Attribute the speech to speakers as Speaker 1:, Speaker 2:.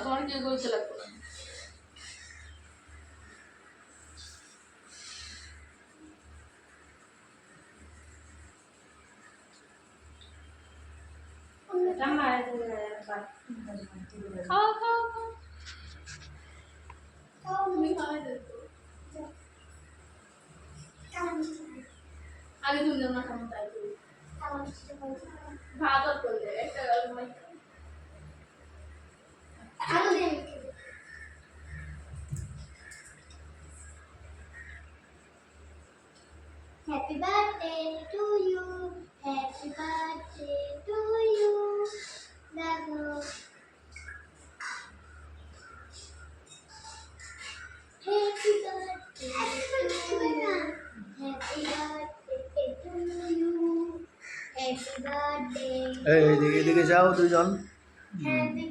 Speaker 1: তোমার কেউ বলতে লাগবে না। খাও খাও খাও খাও, তুমি খাওয়াই দেখো। আগে তুমি যেমন খাবো তাই করি। ভাত আর করলে একটা
Speaker 2: Happy birthday to you. Happy birthday to you. Dago. Happy birthday to you. Happy birthday to you. Happy birthday.
Speaker 3: এদিকে যাও দুজন।
Speaker 2: Happy